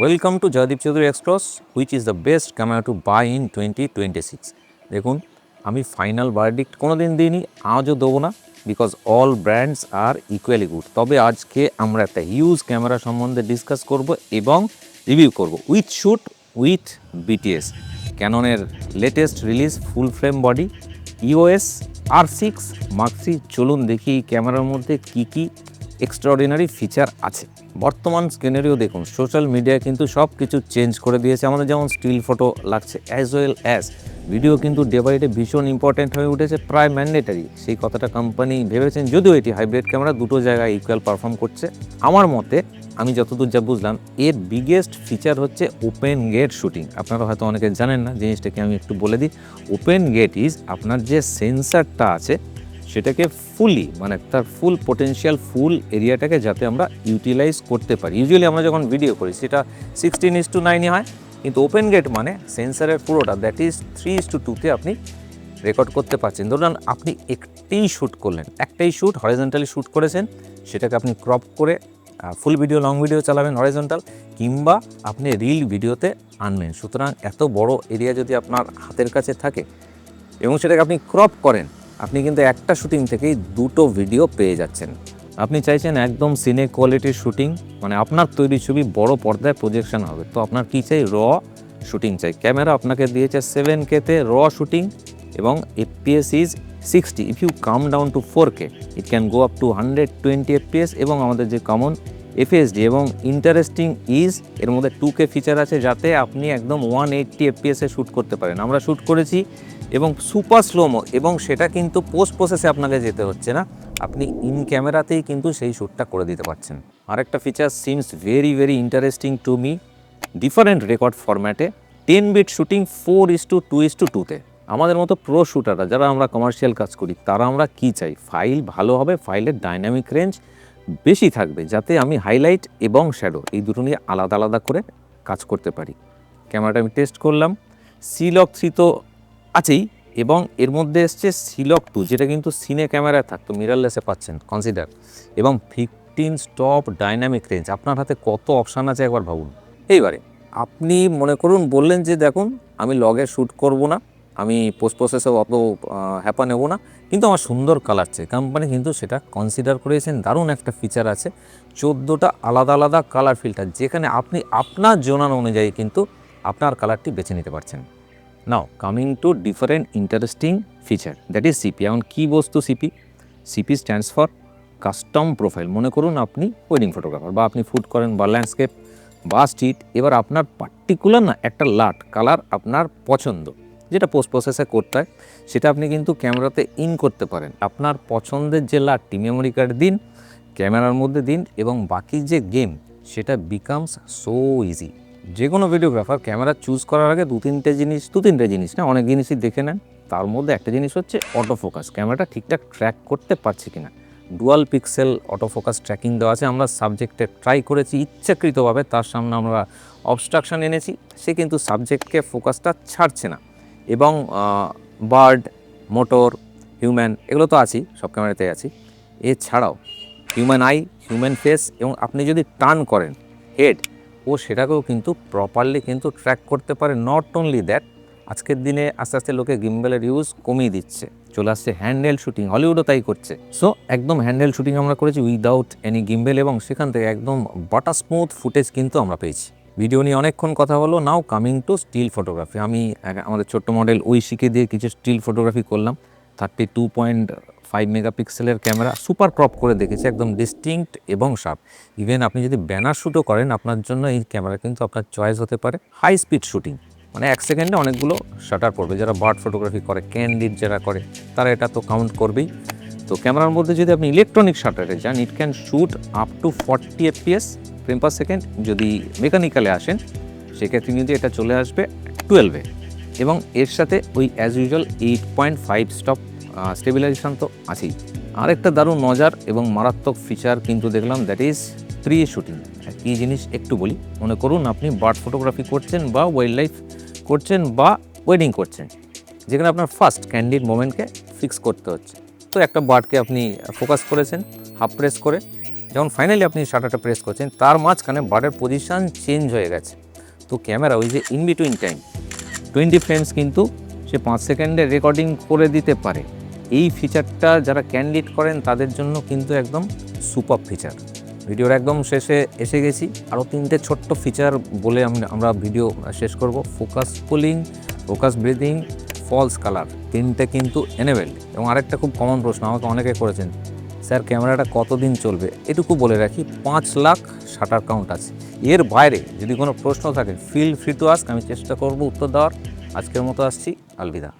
Welcome to Joydeep Chowdhury express which is the best camera to buy in 2026। দেখুন, আমি final verdict কোনো দিন দিইনি, আজও দেবো না, because all brands are equally good. তবে আজকে আমরা একটা হিউজ ক্যামেরা সম্বন্ধে ডিসকাস করব এবং রিভিউ করব উইথ শ্যুট উইথ বিটিএস। ক্যাননের latest release full frame body EOS R6 Mark III। চলুন দেখি এই ক্যামেরার মধ্যে কী কী এক্সট্রাঅর্ডিনারি ফিচার আছে। বর্তমান স্ক্রিনেরিও দেখুন, সোশ্যাল মিডিয়া কিন্তু সব কিছু চেঞ্জ করে দিয়েছে। আমাদের যেমন স্টিল ফটো লাগছে অ্যাজ ওয়েল অ্যাজ ভিডিও কিন্তু ডে বাই ডে ভীষণ ইম্পর্ট্যান্ট হয়ে উঠেছে, প্রায় ম্যান্ডেটারি। সেই কথাটা কোম্পানি ভেবেছেন, যদিও এটি হাইব্রিড ক্যামেরা দুটো জায়গায় ইকুয়াল পারফর্ম করছে। আমার মতে, আমি যতদূর যা বুঝলাম, এর বিগেস্ট ফিচার হচ্ছে ওপেন গেট শুটিং। আপনারা হয়তো অনেকে জানেন না জিনিসটাকে, আমি একটু বলে দিই। ওপেন গেট ইজ আপনার যে সেন্সারটা আছে সেটাকে ফুলি, মানে তার ফুল পোটেনশিয়াল, ফুল এরিয়াটাকে যাতে আমরা ইউটিলাইজ করতে পারি। ইউজুয়ালি আমরা যখন ভিডিও করি সেটা 16:9 হয়, কিন্তু ওপেন গেট মানে সেন্সারের পুরোটা, দ্যাট ইজ 3:2-তে আপনি রেকর্ড করতে পারছেন। ধরুন আপনি একটাই শ্যুট করলেন, একটাই শ্যুট হরিজন্টালি শ্যুট করেছেন, সেটাকে আপনি ক্রপ করে ফুল ভিডিও, লং ভিডিও চালাবেন হরিজন্টাল, কিংবা আপনি রিল ভিডিওতে আনবেন। সুতরাং এত বড় এরিয়া যদি আপনার হাতের কাছে থাকে এবং সেটাকে আপনি ক্রপ করেন, আপনি কিন্তু একটা শুটিং থেকেই দুটো ভিডিও পেয়ে যাচ্ছেন। আপনি চাইছেন একদম সিনে কোয়ালিটির শুটিং, মানে আপনার তৈরি ছবি বড় পর্দায় প্রজেকশন হবে, তো আপনার কী চাই? র শুটিং চাই। ক্যামেরা আপনাকে দিয়েছে 7K-তে র শুটিং এবং FPS is 60। If you come down to 4K it can go up to 120 FPS। এবং আমাদের যে কমন FSD এবং ইন্টারেস্টিং ইজ এর মধ্যে 2K ফিচার আছে, যাতে আপনি একদম 180 FPS-এ শ্যুট করতে পারেন। আমরা শ্যুট করেছি এবং সুপার স্লোমো, এবং সেটা কিন্তু পোস্ট প্রসেসে আপনাকে যেতে হচ্ছে না, আপনি ইন ক্যামেরাতেই কিন্তু সেই শ্যুটটা করে দিতে পারছেন। আরেকটা feature seems very very interesting to me, different record ফরম্যাটে 10-বিট শুটিং 4:2:2-তে। আমাদের মতো প্রো শ্যুটাররা, যারা আমরা কমার্শিয়াল কাজ করি, তারা আমরা কি চাই? ফাইল ভালো হবে, ফাইলের ডাইনামিক রেঞ্জ বেশি থাকবে, যাতে আমি হাইলাইট এবং শ্যাডো এই দুটো নিয়ে আলাদা আলাদা করে কাজ করতে পারি। ক্যামেরাটা আমি টেস্ট করলাম, C-Log 3 তো আছেই, এবং এর মধ্যে এসছে C-Log 2, যেটা কিন্তু সিনে ক্যামেরায় থাকতো, মিররলেসে পাচ্ছেন, কনসিডার। এবং 15 স্টপ ডাইনামিক রেঞ্জ। আপনার হাতে কত অপশান আছে একবার ভাবুন। এইবারে আপনি মনে করুন বললেন যে দেখুন, আমি লগে শ্যুট করব না, আমি পোস্ট প্রসেসে অত হ্যাপা নেব না, কিন্তু আমার সুন্দর কালার চাই। কোম্পানি কিন্তু সেটা কনসিডার করেছেন। দারুণ একটা ফিচার আছে, 14টা আলাদা আলাদা কালার ফিল্টার, যেখানে আপনি আপনার জোনার অনুযায়ী কিন্তু আপনার কালারটি বেছে নিতে পারছেন। নাও coming two different interesting feature, that is CP. এখন কী বস্তু CP? CP stands for custom profile. মনে করুন আপনি ওয়েডিং ফটোগ্রাফার, বা আপনি শ্যুট করেন, বা ল্যান্ডস্কেপ, বা স্ট্রিট। এবার আপনার পার্টিকুলার না একটা লাট কালার আপনার পছন্দ, যেটা পোস্ট প্রসেসে করতে হয়, সেটা আপনি কিন্তু ক্যামেরাতে ইন করতে পারেন। আপনার পছন্দের যে লাটটি মেমোরি কার্ড দিন, ক্যামেরার মধ্যে দিন, এবং বাকি যে গেম, সেটা বিকামস সো ইজি। যে কোনো ভিডিওগ্রাফার ক্যামেরা চুজ করার আগে দু তিনটে জিনিস না, অনেক জিনিসই দেখে নেন। তার মধ্যে একটা জিনিস হচ্ছে অটো ফোকাস, ক্যামেরাটা ঠিকঠাক ট্র্যাক করতে পারছে কিনা। ডুয়াল পিক্সেল অটোফোকাস ট্র্যাকিং দেওয়া আছে। আমরা সাবজেক্টে ট্রাই করেছি ইচ্ছাকৃতভাবে, তার সামনে আমরা অবস্ট্রাকশন এনেছি, সে কিন্তু সাবজেক্টকে ফোকাসটা ছাড়ছে না। এবং বার্ড, মোটর, হিউম্যান, এগুলো তো আছেই, সব ক্যামেরাতে আছি। এছাড়াও হিউম্যান আই, হিউম্যান ফেস, এবং আপনি যদি টার্ন করেন হেড, ও সেটাকেও কিন্তু প্রপারলি কিন্তু ট্র্যাক করতে পারে। নট অনলি দ্যাট, আজকের দিনে আস্তে আস্তে লোকে গিম্বেলের ইউজ কমিয়ে দিচ্ছে, চলে আসছে হ্যান্ডহেল্ড শুটিং, হলিউডও তাই করছে। সো একদম হ্যান্ডহেল্ড শুটিং আমরা করেছি উইদাউট এনি গিম্বেল, এবং সেখান থেকে একদম বাটার স্মুথ ফুটেজ কিন্তু আমরা পেয়েছি। ভিডিও নিয়ে অনেকক্ষণ কথা হলো, now coming to still photography. আমি আমাদের ছোট্ট মডেল ঐশীকে দিয়ে কিছু স্টিল ফটোগ্রাফি করলাম। 32.5 মেগাপিক্সেলের ক্যামেরা, সুপার ক্রপ করে দেখেছি, একদম ডিস্টিংক্ট এবং শার্প। ইভেন আপনি যদি ব্যানার শ্যুটও করেন, আপনার জন্য এই ক্যামেরা কিন্তু আপনার চয়েস হতে পারে। হাই স্পিড শুটিং, মানে 1 সেকেন্ডে অনেকগুলো শাটার পড়বে। যারা বার্ড ফটোগ্রাফি করে, ক্যান্ডিড যারা করে, তারা এটা তো কাউন্ট করবেই। তো ক্যামেরার মধ্যে যদি আপনি ইলেকট্রনিক শাটারে যান, it can shoot up to 40 FPS frame per second. যদি মেকানিক্যালে আসেন, সেক্ষেত্রে কিন্তু এটা চলে আসবে 12-এ, এবং এর সাথে ওই অ্যাজ ইউজুয়াল 8.5 স্টপ স্টেবিলাইজেশন তো আছেই। আরেকটা দারুণ মজার এবং মারাত্মক ফিচার কিন্তু দেখলাম, দ্যাট ইজ 3 শুটিং। কী জিনিস একটু বলি। মনে করুন আপনি বার্ড ফটোগ্রাফি করছেন, বা ওয়াইল্ড লাইফ করছেন, বা ওয়েডিং করছেন, যেখানে আপনার ফার্স্ট ক্যান্ডিড মোমেন্টকে ফিক্স করতে হচ্ছে। তো একটা বার্ডকে আপনি ফোকাস করেছেন হাফ প্রেস করে, যখন ফাইনালি আপনি শাটারটা প্রেস করছেন তার মাঝখানে বারের পজিশান চেঞ্জ হয়ে গেছে। তো ক্যামেরা ওই যে ইন বিটুইন টাইম 20 ফ্রেমস কিন্তু সে 5 সেকেন্ডে রেকর্ডিং করে দিতে পারে। এই ফিচারটা যারা ক্যান্ডিড করেন তাদের জন্য কিন্তু একদম সুপার ফিচার। ভিডিওর একদম শেষে এসে গেছি, আরও 3টে ছোট্ট ফিচার বলে আমরা ভিডিও শেষ করব। Focus pulling, focus breathing, false colour, 3টে কিন্তু এনেবেল। এবং আরেকটা খুব কমন প্রশ্ন আমাকে অনেকে করেছেন, স্যার ক্যামেরাটা কতদিন চলবে? এটুকু বলে রাখি 5 লাখ শাটার কাউন্ট আছে। এর বাইরে যদি কোনো প্রশ্ন থাকে ফিল ফ্রি টু আস্ক, আমি চেষ্টা করব উত্তর দেওয়ার। আজকের মতো আসছি, আলবিদা।